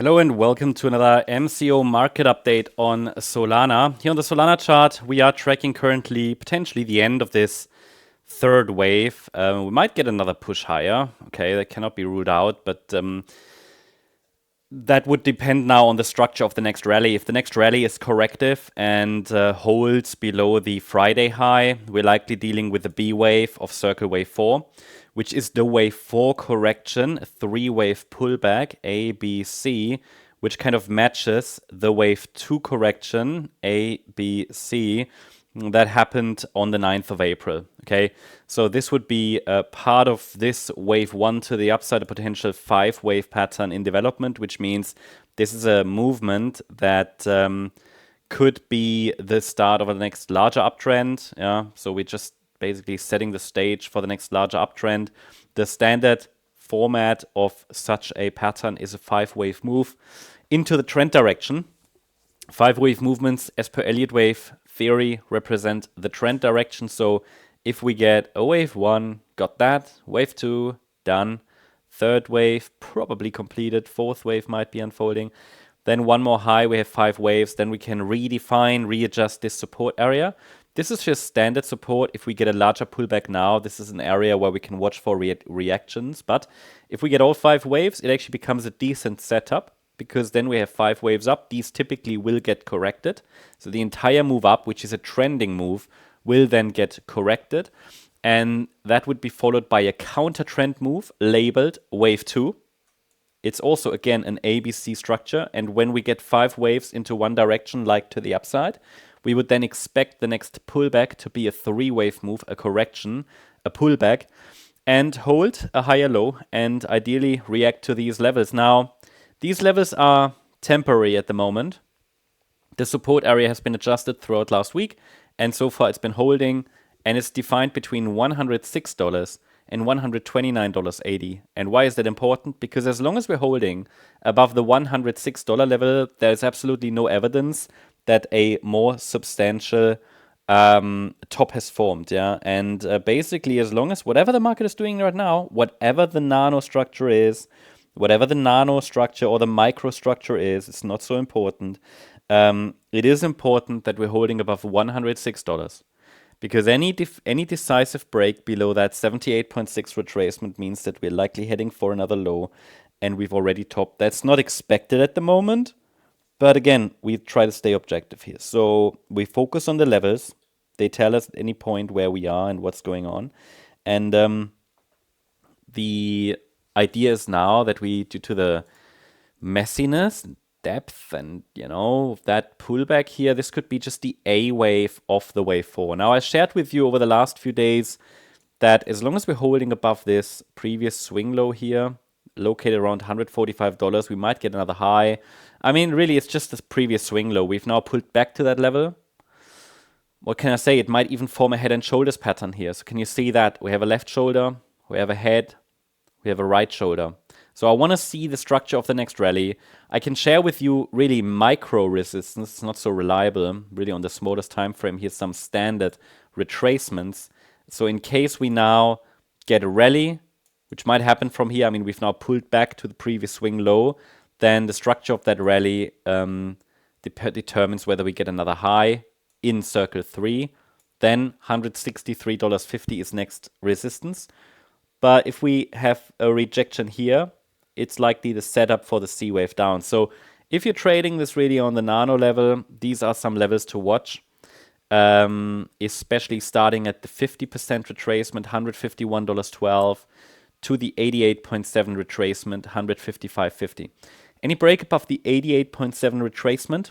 Hello and welcome to another MCO market update on Solana. Here on the Solana chart, we are tracking currently potentially the end of this third wave. We might get another push higher. Okay, that cannot be ruled out, but that would depend now on the structure of the next rally. If the next rally is corrective and holds below the Friday high, we're likely dealing with the B wave of circle wave 4, which is the wave 4 correction, a 3-wave pullback, A, B, C, which kind of matches the wave 2 correction, A, B, C, that happened on the 9th of April. Okay, so this would be a part of this wave 1 to the upside, a potential 5-wave pattern in development, which means this is a movement that could be the start of a next larger uptrend. Yeah, so we're just basically setting the stage for the next larger uptrend. The standard format of such a pattern is a 5-wave move into the trend direction. 5-wave movements, as per Elliott wave theory, represent the trend direction. So if we get a wave 1, got that, wave 2, done, third wave, probably completed, fourth wave might be unfolding, then one more high, we have 5 waves, then we can redefine, readjust this support area. This is just standard support. If we get a larger pullback now, this is an area where we can watch for reactions. But if we get all 5 waves, it actually becomes a decent setup, because then we have 5 waves up. These typically will get corrected. So the entire move up, which is a trending move, will then get corrected. And that would be followed by a counter trend move labeled wave 2. It's also, again, an ABC structure. And when we get 5 waves into one direction, like to the upside, we would then expect the next pullback to be a 3-wave move, a correction, a pullback, and hold a higher low and ideally react to these levels. Now, these levels are temporary at the moment. The support area has been adjusted throughout last week, and so far it's been holding, and it's defined between $106 and $129.80. And why is that important? Because as long as we're holding above the $106 level, there's absolutely no evidence that a more substantial top has formed. Yeah, and basically, as long as whatever the market is doing right now, whatever the nanostructure is, whatever the nanostructure or the microstructure is, it's not so important. It is important that we're holding above $106, because any decisive break below that 78.6 retracement means that we're likely heading for another low, and we've already topped. That's not expected at the moment, but again, we try to stay objective here. So we focus on the levels. They tell us at any point where we are and what's going on. And the idea is now that we, due to the messiness, depth, and that pullback here, this could be just the A wave of the wave 4. Now, I shared with you over the last few days that as long as we're holding above this previous swing low here, located around $145, we might get another high. I mean, really, it's just this previous swing low. We've now pulled back to that level. What can I say? It might even form a head and shoulders pattern here. So can you see that? We have a left shoulder, we have a head, we have a right shoulder. So I want to see the structure of the next rally. I can share with you really micro resistance. It's not so reliable. Really on the smallest time frame, here's some standard retracements. So in case we now get a rally, which might happen from here, I mean, we've now pulled back to the previous swing low, then the structure of that rally determines whether we get another high in circle 3. Then $163.50 is next resistance. But if we have a rejection here, it's likely the setup for the C wave down. So if you're trading this really on the nano level, these are some levels to watch, especially starting at the 50% retracement, $151.12, to the 88.7 retracement, $155.50. Any break above the 88.7 retracement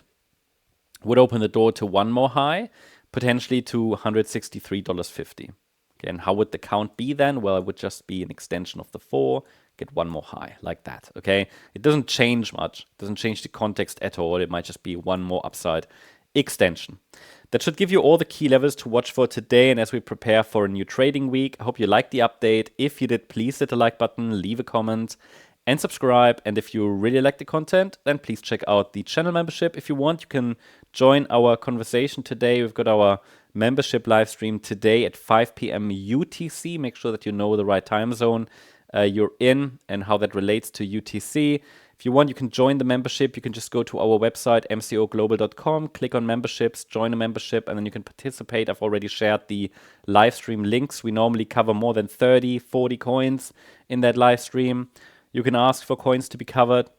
would open the door to one more high, potentially to $163.50. Again, how would the count be then? Well, it would just be an extension of the 4, get one more high, like that, okay? It doesn't change much. It doesn't change the context at all. It might just be one more upside extension. That should give you all the key levels to watch for today and as we prepare for a new trading week. I hope you liked the update. If you did, please hit the like button, leave a comment, and subscribe. And if you really like the content, then please check out the channel membership. If you want, you can join our conversation today. We've got our membership live stream today at 5 p.m. UTC. Make sure that you know the right time zone you're in and how that relates to UTC. If you want, you can join the membership. You can just go to our website, mcoglobal.com, click on memberships, join a membership, and then you can participate. I've already shared the live stream links. We normally cover more than 30, 40 coins in that live stream. You can ask for coins to be covered.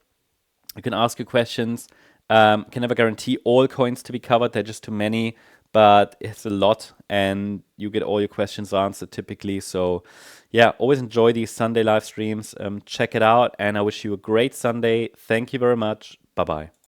You can ask your questions. Can never guarantee all coins to be covered. They're just too many, but it's a lot, and you get all your questions answered typically. So yeah, always enjoy these Sunday live streams. Check it out, and I wish you a great Sunday. Thank you very much. Bye-bye.